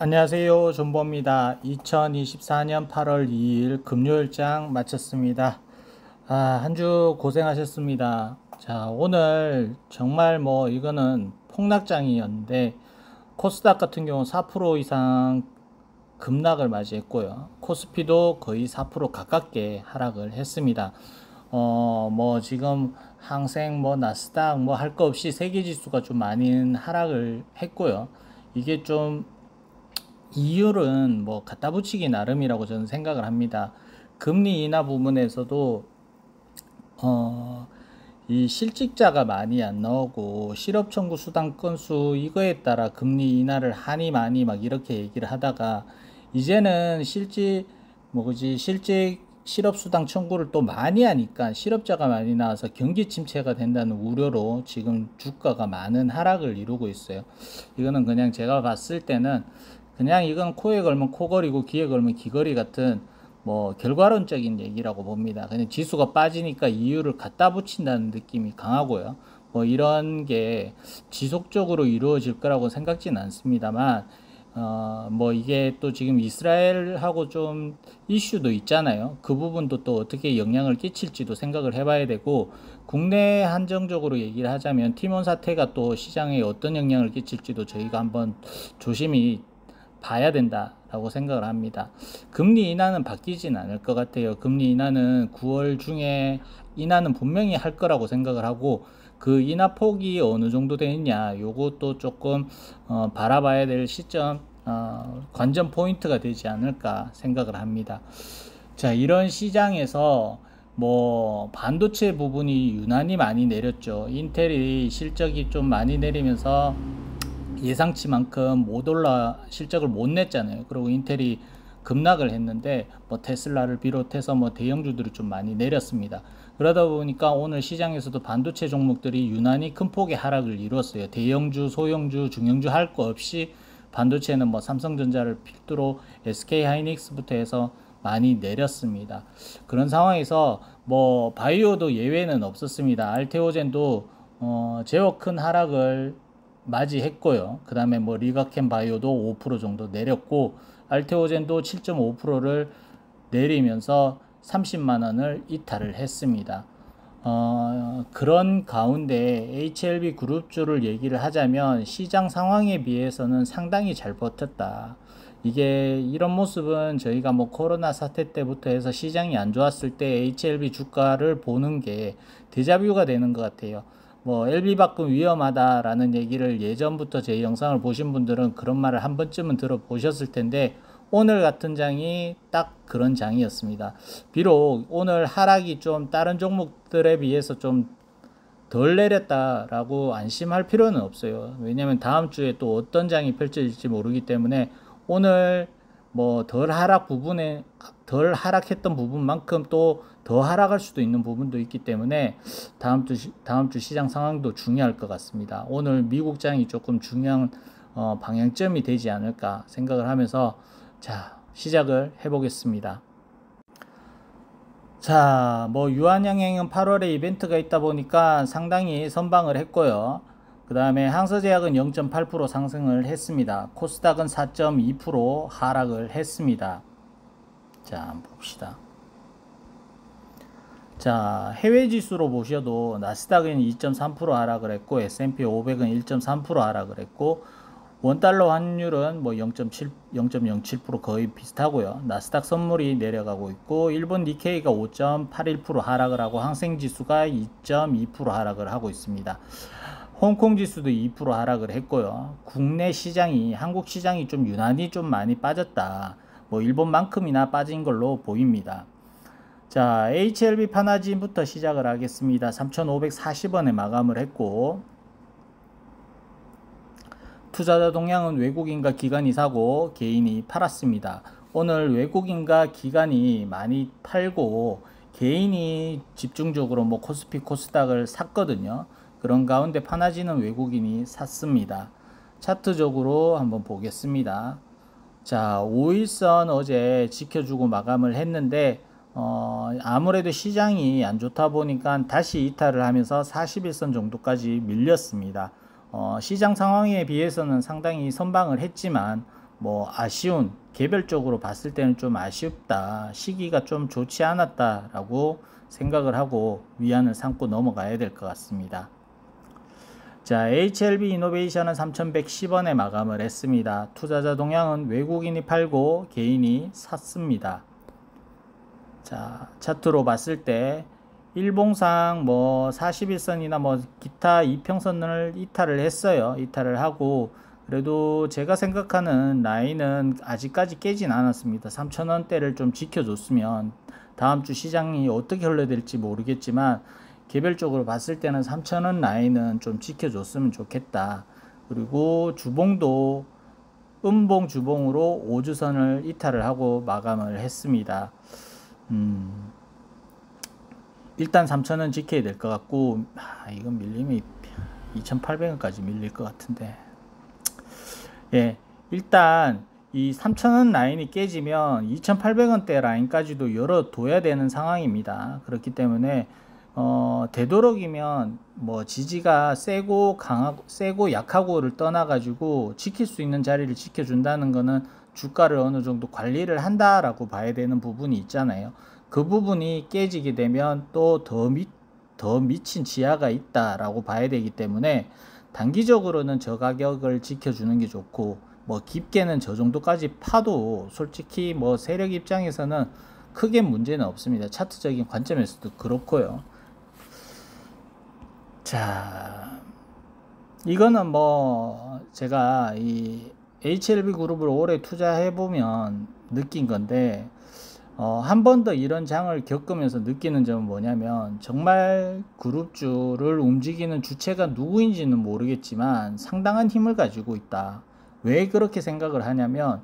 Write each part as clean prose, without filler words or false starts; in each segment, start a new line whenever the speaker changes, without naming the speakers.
안녕하세요. 존버입니다. 2024년 8월 2일 금요일장 마쳤습니다. 한 주 고생하셨습니다. 자, 오늘 정말 이거는 폭락장이었는데 코스닥 같은 경우 4% 이상 급락을 맞이했고요. 코스피도 거의 4% 가깝게 하락을 했습니다. 지금 항생, 나스닥, 할 거 없이 세계 지수가 좀 많이 하락을 했고요. 이게 좀 이율은 갖다 붙이기 나름이라고 저는 생각을 합니다. 금리 인하 부분에서도 이 실직자가 많이 안 나오고 실업 청구 수당 건수 이거에 따라 금리 인하를 하니 많이 이렇게 얘기를 하다가 이제는 실직 실업 수당 청구를 또 많이 하니까 실업자가 많이 나와서 경기 침체가 된다는 우려로 지금 주가가 많은 하락을 이루고 있어요. 이거는 그냥 제가 봤을 때는 그냥 이건 코에 걸면 코걸이고 귀에 걸면 귀걸이 같은 결과론적인 얘기라고 봅니다. 그냥 지수가 빠지니까 이유를 갖다 붙인다는 느낌이 강하고요. 이런 게 지속적으로 이루어질 거라고 생각지는 않습니다만 이게 또 지금 이스라엘하고 좀 이슈도 있잖아요. 그 부분도 또 어떻게 영향을 끼칠지도 생각을 해봐야 되고, 국내 한정적으로 얘기를 하자면 티몬 사태가 또 시장에 어떤 영향을 끼칠지도 저희가 한번 조심히 봐야 된다라고 생각을 합니다. 금리 인하는 바뀌진 않을 것 같아요. 금리 인하는 9월 중에 인하는 분명히 할 거라고 생각을 하고, 그 인하 폭이 어느 정도 되느냐 요것도 조금 바라봐야 될 시점, 관전 포인트가 되지 않을까 생각을 합니다. 자, 이런 시장에서 반도체 부분이 유난히 많이 내렸죠. 인텔이 실적이 좀 많이 내리면서 예상치만큼 못 올라 실적을 못 냈잖아요. 그리고 인텔이 급락을 했는데 테슬라를 비롯해서 대형주들이 좀 많이 내렸습니다. 그러다 보니까 오늘 시장에서도 반도체 종목들이 유난히 큰 폭의 하락을 이뤘어요. 대형주, 소형주, 중형주 할 거 없이 반도체는 삼성전자를 필두로 SK 하이닉스부터 해서 많이 내렸습니다. 그런 상황에서 바이오도 예외는 없었습니다. 알테오젠도 제법 큰 하락을 맞이했고요. 그 다음에 리가켄 바이오도 5% 정도 내렸고, 알테오젠도 7.5%를 내리면서 30만원을 이탈을 했습니다. 그런 가운데 HLB 그룹주를 얘기를 하자면 시장 상황에 비해서는 상당히 잘 버텼다. 이게 이런 모습은 저희가 코로나 사태 때부터 해서 시장이 안 좋았을 때 HLB 주가를 보는 게 데자뷰가 되는 것 같아요. LB박금 위험하다라는 얘기를 예전부터 제 영상을 보신 분들은 그런 말을 한 번쯤은 들어보셨을 텐데, 오늘 같은 장이 딱 그런 장이었습니다. 비록 오늘 하락이 좀 다른 종목들에 비해서 좀 덜 내렸다라고 안심할 필요는 없어요. 왜냐면 다음 주에 또 어떤 장이 펼쳐질지 모르기 때문에 오늘 덜 하락했던 부분만큼 또 더 하락할 수도 있는 부분도 있기 때문에 다음 주 시장 상황도 중요할 것 같습니다. 오늘 미국장이 조금 중요한 방향점이 되지 않을까 생각을 하면서 자, 시작을 해보겠습니다. 자, 유한양행은 8월에 이벤트가 있다 보니까 상당히 선방을 했고요. 그 다음에 항서제약은 0.8% 상승을 했습니다. 코스닥은 4.2% 하락을 했습니다. 자, 한번 봅시다. 자, 해외 지수로 보셔도 나스닥은 2.3% 하락을 했고, S&P 500은 1.3% 하락을 했고, 원달러 환율은 0.07% 거의 비슷하고요. 나스닥 선물이 내려가고 있고, 일본 니케이가 5.81% 하락을 하고, 항생지수가 2.2% 하락을 하고 있습니다. 홍콩 지수도 2% 하락을 했고요. 국내 시장이, 한국 시장이 좀 유난히 좀 많이 빠졌다. 일본만큼이나 빠진 걸로 보입니다. 자, HLB 파나진부터 시작을 하겠습니다. 3,540원에 마감을 했고, 투자자 동향은 외국인과 기관이 사고 개인이 팔았습니다. 오늘 외국인과 기관이 많이 팔고 개인이 집중적으로 코스피 코스닥을 샀거든요. 그런 가운데 파나진은 외국인이 샀습니다. 차트적으로 한번 보겠습니다. 자, 5일선 어제 지켜주고 마감을 했는데 아무래도 시장이 안 좋다 보니까 다시 이탈을 하면서 41선 정도까지 밀렸습니다. 시장 상황에 비해서는 상당히 선방을 했지만 뭐 아쉬운, 개별적으로 봤을 때는 좀 아쉽다, 시기가 좀 좋지 않았다 라고 생각을 하고 위안을 삼고 넘어가야 될 것 같습니다. 자, HLB 이노베이션은 3110원에 마감을 했습니다. 투자자 동향은 외국인이 팔고 개인이 샀습니다. 자, 차트로 봤을 때 일봉상 뭐 41선이나 뭐 기타 이평선을 이탈을 했어요. 이탈을 하고, 그래도 제가 생각하는 라인은 아직까지 깨진 않았습니다. 3,000원대를 좀 지켜줬으면 다음 주 시장이 어떻게 흘러될지 모르겠지만 개별적으로 봤을 때는 3,000원 라인은 좀 지켜줬으면 좋겠다. 그리고 주봉도 음봉 주봉으로 5주선을 이탈을 하고 마감을 했습니다. 일단 3,000원 지켜야 될 것 같고, 이건 밀리면 2,800원까지 밀릴 것 같은데, 예, 일단 이 3,000원 라인이 깨지면 2,800원대 라인까지도 열어둬야 되는 상황입니다. 그렇기 때문에 되도록이면 뭐 지지가 세고 강하고 세고 약하고를 떠나 가지고 지킬 수 있는 자리를 지켜준다는 거는 주가를 어느 정도 관리를 한다라고 봐야 되는 부분이 있잖아요. 그 부분이 깨지게 되면 또 더 미친 지하가 있다라고 봐야 되기 때문에 단기적으로는 저 가격을 지켜주는 게 좋고, 뭐 깊게는 저 정도까지 파도 솔직히 뭐 세력 입장에서는 크게 문제는 없습니다. 차트적인 관점에서도 그렇고요. 자, 이거는 뭐 제가 이 HLB 그룹을 오래 투자해 보면 느낀 건데, 한 번 더 이런 장을 겪으면서 느끼는 점은 뭐냐면, 정말 그룹주를 움직이는 주체가 누구인지는 모르겠지만 상당한 힘을 가지고 있다. 왜 그렇게 생각을 하냐면,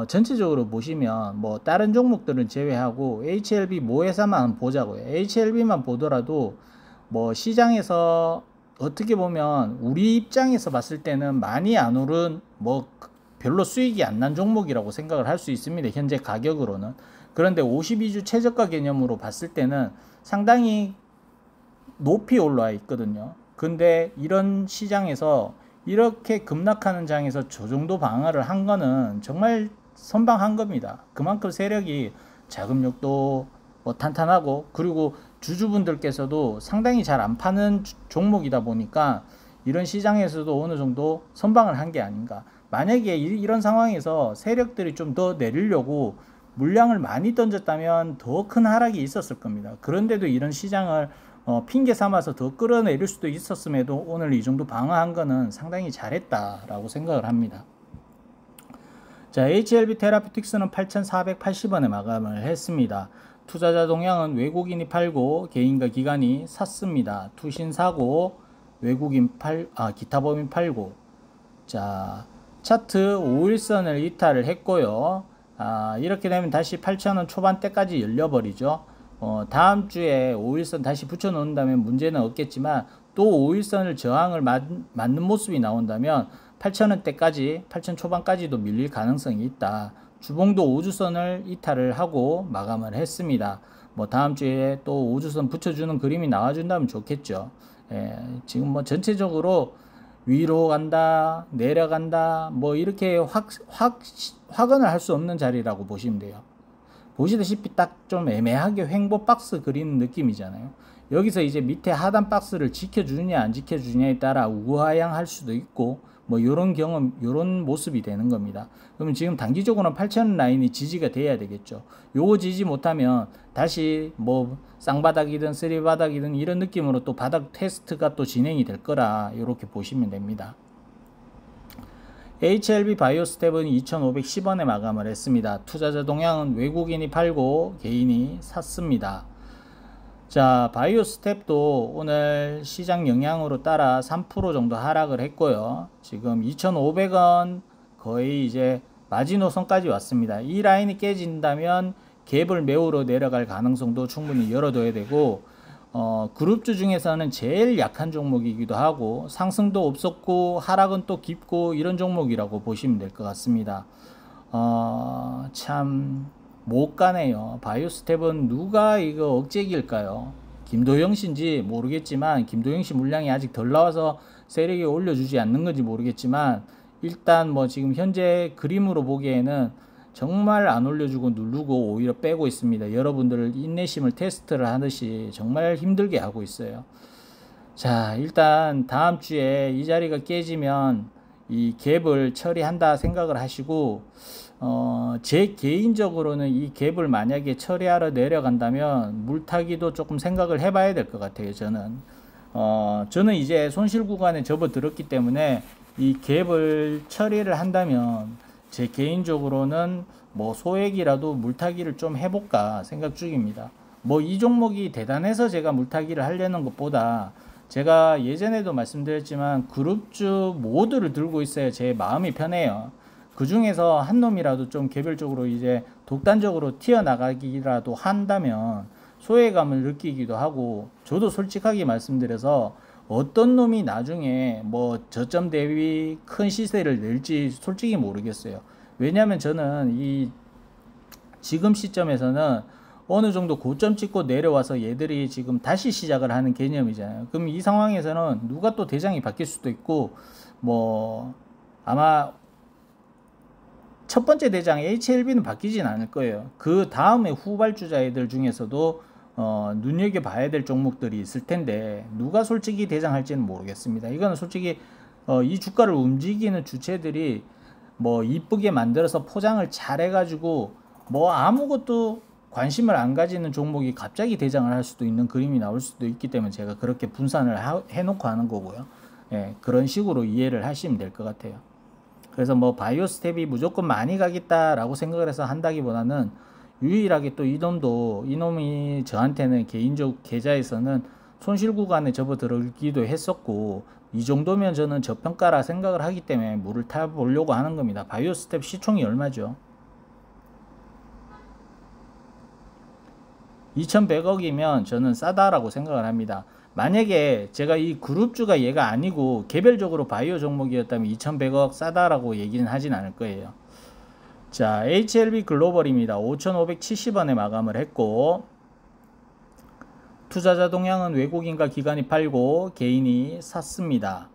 전체적으로 보시면 뭐 다른 종목들은 제외하고 HLB 모회사만 보자고요. HLB만 보더라도 뭐 시장에서 어떻게 보면 우리 입장에서 봤을 때는 많이 안 오른, 뭐 별로 수익이 안 난 종목이라고 생각을 할 수 있습니다. 현재 가격으로는. 그런데 52주 최저가 개념으로 봤을 때는 상당히 높이 올라와 있거든요. 근데 이런 시장에서 이렇게 급락하는 장에서 저 정도 방어를 한 거는 정말 선방한 겁니다. 그만큼 세력이 자금력도 뭐 탄탄하고, 그리고 주주분들께서도 상당히 잘 안 파는 종목이다 보니까 이런 시장에서도 어느 정도 선방을 한 게 아닌가. 만약에 이런 상황에서 세력들이 좀 더 내리려고 물량을 많이 던졌다면 더 큰 하락이 있었을 겁니다. 그런데도 이런 시장을 핑계 삼아서 더 끌어내릴 수도 있었음에도 오늘 이 정도 방어한 거는 상당히 잘했다라고 생각을 합니다. 자, HLB 테라피틱스는 8,480원에 마감을 했습니다. 투자자 동향은 외국인이 팔고 개인과 기관이 샀습니다. 투신 사고 외국인 기타 법인 팔고. 자, 차트 5일선을 이탈을 했고요. 이렇게 되면 다시 8,000원 초반대까지 열려버리죠. 다음 주에 5일선 다시 붙여 놓는다면 문제는 없겠지만, 또 5일선을 저항을 맞는 모습이 나온다면 8,000원대까지 8,000 초반까지도 밀릴 가능성이 있다. 주봉도 5주선을 이탈을 하고 마감을 했습니다. 뭐 다음 주에 또 5주선 붙여주는 그림이 나와준다면 좋겠죠. 지금 뭐 전체적으로 위로 간다, 내려간다, 뭐 이렇게 확언을 할 수 없는 자리라고 보시면 돼요. 보시다시피 딱 좀 애매하게 횡보 박스 그리는 느낌이잖아요. 여기서 이제 밑에 하단 박스를 지켜주느냐 안 지켜주느냐에 따라 우하향할 수도 있고, 뭐 요런 경험, 요런 모습이 되는 겁니다. 그러면 지금 단기적으로는 8,000원 라인이 지지가 돼야 되겠죠. 요거 지지 못하면 다시 뭐 쌍바닥이든 쓰리바닥이든 이런 느낌으로 또 바닥 테스트가 또 진행이 될 거라 이렇게 보시면 됩니다. HLB 바이오스텝은 2,510원에 마감을 했습니다. 투자자 동향은 외국인이 팔고 개인이 샀습니다. 자, 바이오스텝도 오늘 시장 영향으로 따라 3% 정도 하락을 했고요. 지금 2,500원 거의 이제 마지노선까지 왔습니다. 이 라인이 깨진다면 갭을 메우러 내려갈 가능성도 충분히 열어둬야 되고, 그룹주 중에서는 제일 약한 종목이기도 하고 상승도 없었고 하락은 또 깊고 이런 종목이라고 보시면 될 것 같습니다. 참 못 가네요. 바이오스텝은 누가 이거 억제기일까요? 김도영 씨인지 모르겠지만, 김도영 씨 물량이 아직 덜 나와서 세력이 올려주지 않는 건지 모르겠지만, 일단 뭐 지금 현재 그림으로 보기에는 정말 안 올려주고 누르고 오히려 빼고 있습니다. 여러분들 인내심을 테스트를 하듯이 정말 힘들게 하고 있어요. 자, 일단 다음 주에 이 자리가 깨지면 이 갭을 처리한다 생각을 하시고, 제 개인적으로는 이 갭을 만약에 처리하러 내려간다면 물타기도 조금 생각을 해봐야 될 것 같아요. 저는 이제 손실 구간에 접어들었기 때문에 이 갭을 처리를 한다면 제 개인적으로는 뭐 소액이라도 물타기를 좀 해볼까 생각 중입니다. 뭐 이 종목이 대단해서 제가 물타기를 하려는 것보다 제가 예전에도 말씀드렸지만 그룹주 모두를 들고 있어야 제 마음이 편해요. 그 중에서 한 놈이라도 좀 개별적으로 이제 독단적으로 튀어나가기라도 한다면 소외감을 느끼기도 하고, 저도 솔직하게 말씀드려서 어떤 놈이 나중에 뭐 저점 대비 큰 시세를 낼지 솔직히 모르겠어요. 왜냐하면 저는 이 지금 시점에서는 어느 정도 고점 찍고 내려와서 얘들이 지금 다시 시작을 하는 개념이잖아요. 그럼 이 상황에서는 누가 또 대장이 바뀔 수도 있고, 뭐 아마 첫 번째 대장 HLB는 바뀌진 않을 거예요. 그 다음에 후발주자 애들 중에서도 눈여겨봐야 될 종목들이 있을 텐데 누가 솔직히 대장할지는 모르겠습니다. 이거는 솔직히 이 주가를 움직이는 주체들이 뭐 이쁘게 만들어서 포장을 잘 해가지고 뭐 아무것도 관심을 안 가지는 종목이 갑자기 대장을 할 수도 있는 그림이 나올 수도 있기 때문에 제가 그렇게 분산을 해놓고 하는 거고요. 예, 그런 식으로 이해를 하시면 될 것 같아요. 그래서 뭐 바이오 스텝이 무조건 많이 가겠다라고 생각을 해서 한다기보다는 유일하게 또 이놈이 저한테는 개인적 계좌에서는 손실 구간에 접어들기도 했었고, 이 정도면 저는 저평가라 생각을 하기 때문에 물을 타보려고 하는 겁니다. 바이오 스텝 시총이 얼마죠? 2100억이면 저는 싸다라고 생각을 합니다. 만약에 제가 이 그룹주가 얘가 아니고 개별적으로 바이오 종목이었다면 2100억 싸다라고 얘기는 하진 않을 거예요. 자, HLB 글로벌입니다. 5570원에 마감을 했고, 투자자 동향은 외국인과 기관이 팔고 개인이 샀습니다.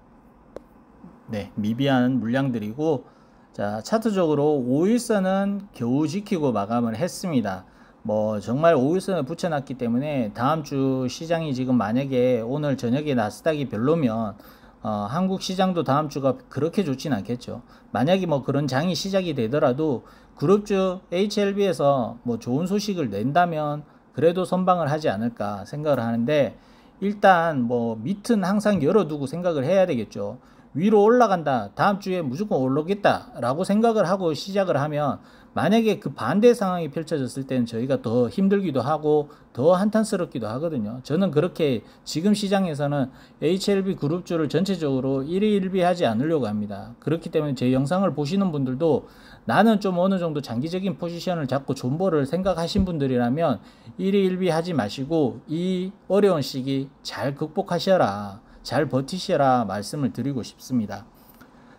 네, 미비한 물량들이고, 자, 차트적으로 5일선은 겨우 지키고 마감을 했습니다. 뭐 정말 5일선을 붙여놨기 때문에 다음 주 시장이 지금 만약에 오늘 저녁에 나스닥이 별로면 한국 시장도 다음 주가 그렇게 좋진 않겠죠. 만약에 뭐 그런 장이 시작이 되더라도 그룹주 HLB에서 뭐 좋은 소식을 낸다면 그래도 선방을 하지 않을까 생각을 하는데, 일단 뭐 밑은 항상 열어두고 생각을 해야 되겠죠. 위로 올라간다, 다음 주에 무조건 올라오겠다 라고 생각을 하고 시작을 하면 만약에 그 반대 상황이 펼쳐졌을 때는 저희가 더 힘들기도 하고 더 한탄스럽기도 하거든요. 저는 그렇게 지금 시장에서는 HLB 그룹주를 전체적으로 1위 1비 하지 않으려고 합니다. 그렇기 때문에 제 영상을 보시는 분들도 나는 좀 어느 정도 장기적인 포지션을 잡고 존버를 생각하신 분들이라면 1위 1비 하지 마시고 이 어려운 시기 잘 극복하셔라, 잘 버티셔라 말씀을 드리고 싶습니다.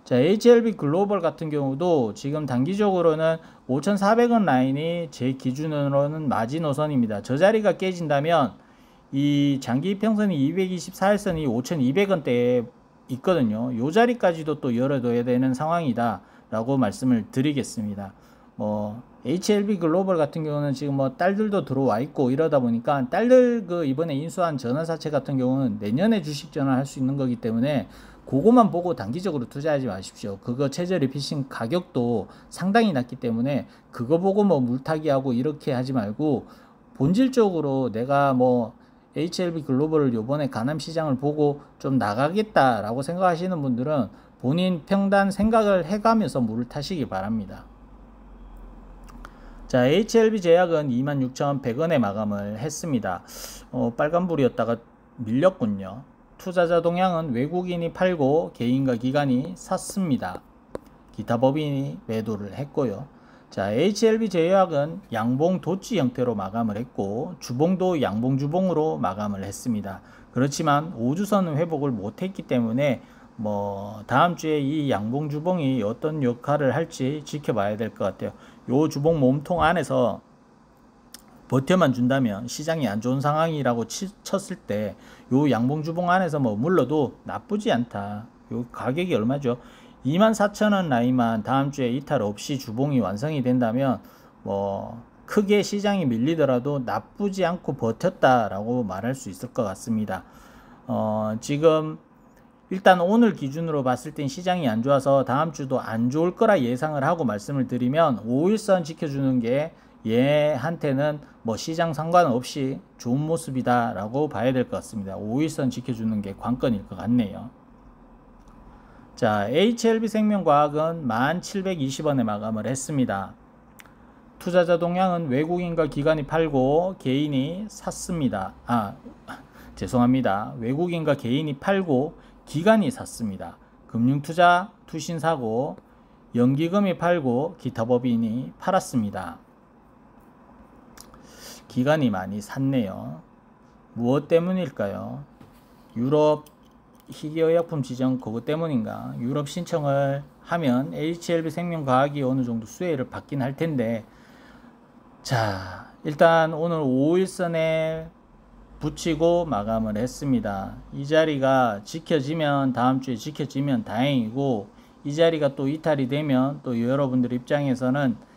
자, HLB 글로벌 같은 경우도 지금 단기적으로는 5,400원 라인이 제 기준으로는 마지노선입니다. 저 자리가 깨진다면 이 장기 이평선이 224일선이 5,200원대에 있거든요. 이 자리까지도 또 열어둬야 되는 상황이다 라고 말씀을 드리겠습니다. HLB 글로벌 같은 경우는 지금 뭐 딸들도 들어와 있고 이러다 보니까 딸들 그 이번에 인수한 전환사채 같은 경우는 내년에 주식 전환할 수 있는 거기 때문에 그거만 보고 단기적으로 투자하지 마십시오. 그거 최저리 피싱 가격도 상당히 낮기 때문에 그거 보고 뭐 물타기 하고 이렇게 하지 말고 본질적으로 내가 뭐 HLB 글로벌을 요번에 가남 시장을 보고 좀 나가겠다라고 생각하시는 분들은 본인 평단 생각을 해가면서 물을 타시기 바랍니다. 자, HLB 제약은 26,100원에 마감을 했습니다. 빨간불이었다가 밀렸군요. 투자자 동향은 외국인이 팔고 개인과 기관이 샀습니다. 기타 법인이 매도를 했고요. 자, HLB 제약은 양봉 도치 형태로 마감을 했고 주봉도 양봉 주봉으로 마감을 했습니다. 그렇지만 5주선은 회복을 못했기 때문에 뭐 다음 주에 이 양봉 주봉이 어떤 역할을 할지 지켜봐야 될 것 같아요. 요 주봉 몸통 안에서 버텨만 준다면 시장이 안 좋은 상황이라고 쳤을 때 요 양봉 주봉 안에서 뭐 물러도 나쁘지 않다. 요 가격이 얼마죠? 24,000원 라인만 다음 주에 이탈 없이 주봉이 완성이 된다면 뭐 크게 시장이 밀리더라도 나쁘지 않고 버텼다라고 말할 수 있을 것 같습니다. 지금 일단 오늘 기준으로 봤을 땐 시장이 안 좋아서 다음 주도 안 좋을 거라 예상을 하고 말씀을 드리면 5일선 지켜주는 게 얘한테는 뭐 시장 상관없이 좋은 모습이다 라고 봐야 될 것 같습니다. 5일선 지켜주는 게 관건일 것 같네요. 자, HLB생명과학은 1720원에 마감을 했습니다. 투자자 동향은 외국인과 기관이 팔고 개인이 샀습니다. 죄송합니다. 외국인과 개인이 팔고 기관이 샀습니다. 금융투자, 투신사고, 연기금이 팔고 기타 법인이 팔았습니다. 기관이 많이 샀네요. 무엇 때문일까요? 유럽 희귀의약품 지정 그것 때문인가? 유럽 신청을 하면 HLB생명과학이 어느 정도 수혜를 받긴 할 텐데, 자, 일단 오늘 5일선에 붙이고 마감을 했습니다. 이 자리가 지켜지면, 다음 주에 지켜지면 다행이고, 이 자리가 또 이탈이 되면 또 여러분들 입장에서는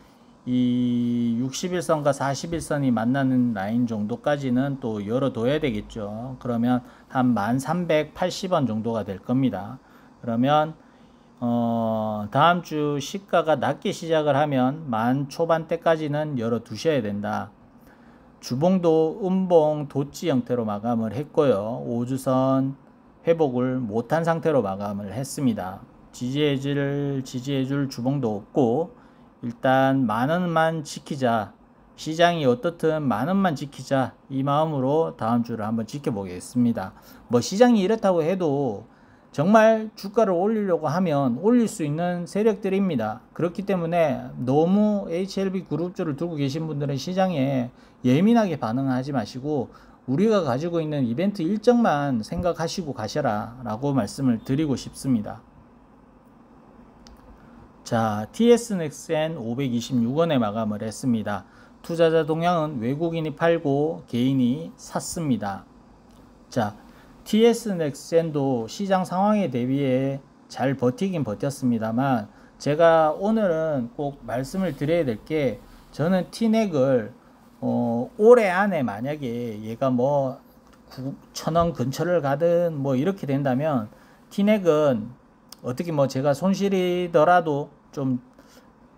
이 60일선과 40일선이 만나는 라인 정도까지는 또 열어둬야 되겠죠. 그러면 한 1380원 정도가 될 겁니다. 그러면 다음 주 시가가 낮게 시작을 하면 10,000 초반대까지는 열어두셔야 된다. 주봉도 음봉 도치 형태로 마감을 했고요. 5주선 회복을 못한 상태로 마감을 했습니다. 지지해줄 주봉도 없고, 일단 만원만 지키자, 시장이 어떻든 만원만 지키자, 이 마음으로 다음 주를 한번 지켜보겠습니다. 뭐 시장이 이렇다고 해도 정말 주가를 올리려고 하면 올릴 수 있는 세력들입니다. 그렇기 때문에 너무 HLB 그룹주를 두고 계신 분들은 시장에 예민하게 반응하지 마시고 우리가 가지고 있는 이벤트 일정만 생각하시고 가셔라 라고 말씀을 드리고 싶습니다. 자, TS넥센 526원에 마감을 했습니다. 투자자 동향은 외국인이 팔고 개인이 샀습니다. 자, TS넥센도 시장 상황에 대비해 잘 버티긴 버텼습니다만, 제가 오늘은 꼭 말씀을 드려야 될 게, 저는 T넥을 올해 안에 만약에 얘가 뭐 9,000원 근처를 가든 뭐 이렇게 된다면 T넥은 어떻게 뭐 제가 손실이더라도 좀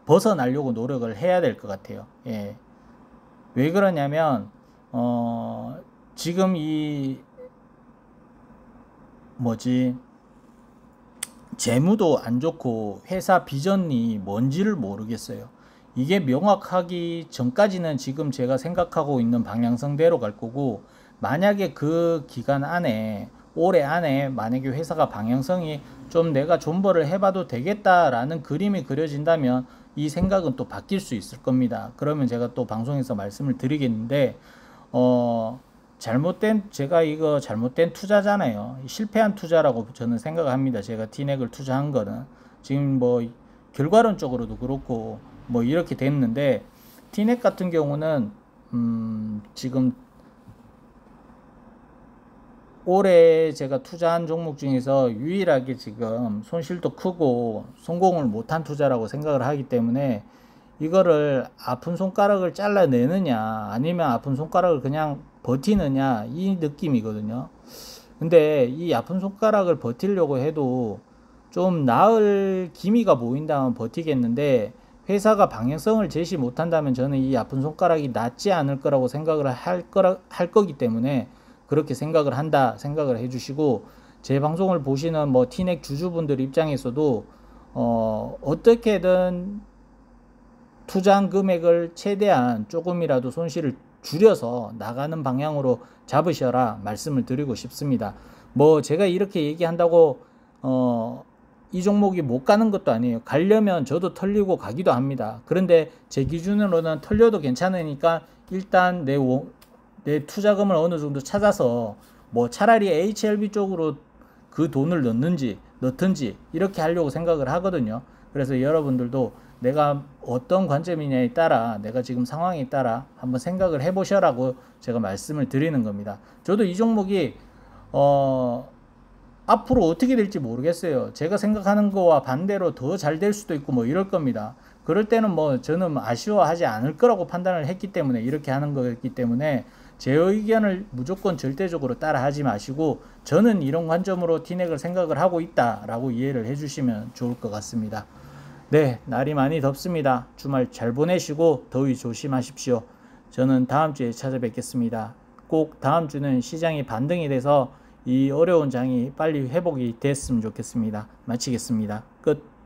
벗어나려고 노력을 해야 될 것 같아요. 예. 왜 그러냐면 지금 이 재무도 안 좋고 회사 비전이 뭔지를 모르겠어요. 이게 명확하기 전까지는 지금 제가 생각하고 있는 방향성대로 갈 거고, 만약에 그 기간 안에 올해 안에 만약에 회사가 방향성이 좀 내가 존버를 해봐도 되겠다라는 그림이 그려진다면 이 생각은 또 바뀔 수 있을 겁니다. 그러면 제가 또 방송에서 말씀을 드리겠는데, 제가 이거 잘못된 투자잖아요. 실패한 투자라고 저는 생각합니다. 제가 T넥을 투자한 거는 지금 뭐 결과론적으로도 그렇고 뭐 이렇게 됐는데, T넥 같은 경우는 지금 올해 제가 투자한 종목 중에서 유일하게 지금 손실도 크고 성공을 못한 투자라고 생각을 하기 때문에, 이거를 아픈 손가락을 잘라내느냐 아니면 아픈 손가락을 그냥 버티느냐, 이 느낌이거든요. 근데 이 아픈 손가락을 버티려고 해도 좀 나을 기미가 보인다면 버티겠는데, 회사가 방향성을 제시 못한다면 저는 이 아픈 손가락이 낫지 않을 거라고 생각을 할 거기 때문에 그렇게 생각을 해주시고, 제 방송을 보시는 뭐 T넥 주주분들 입장에서도 어떻게든 투자한 금액을 최대한 조금이라도 손실을 줄여서 나가는 방향으로 잡으셔라 말씀을 드리고 싶습니다. 뭐 제가 이렇게 얘기한다고 이 종목이 못 가는 것도 아니에요. 가려면 저도 털리고 가기도 합니다. 그런데 제 기준으로는 털려도 괜찮으니까 일단 내 투자금을 어느 정도 찾아서 뭐 차라리 HLB 쪽으로 그 돈을 넣든지 이렇게 하려고 생각을 하거든요. 그래서 여러분들도 내가 어떤 관점이냐에 따라, 내가 지금 상황에 따라 한번 생각을 해보셔라고 제가 말씀을 드리는 겁니다. 저도 이 종목이 앞으로 어떻게 될지 모르겠어요. 제가 생각하는 거와 반대로 더 잘 될 수도 있고 뭐 이럴 겁니다. 그럴 때는 뭐 저는 아쉬워하지 않을 거라고 판단을 했기 때문에 이렇게 하는 거였기 때문에 제 의견을 무조건 절대적으로 따라 하지 마시고 저는 이런 관점으로 티넥을 생각을 하고 있다라고 이해를 해주시면 좋을 것 같습니다. 네, 날이 많이 덥습니다. 주말 잘 보내시고 더위 조심하십시오. 저는 다음 주에 찾아뵙겠습니다. 꼭 다음 주는 시장이 반등이 돼서 이 어려운 장이 빨리 회복이 됐으면 좋겠습니다. 마치겠습니다. 끝.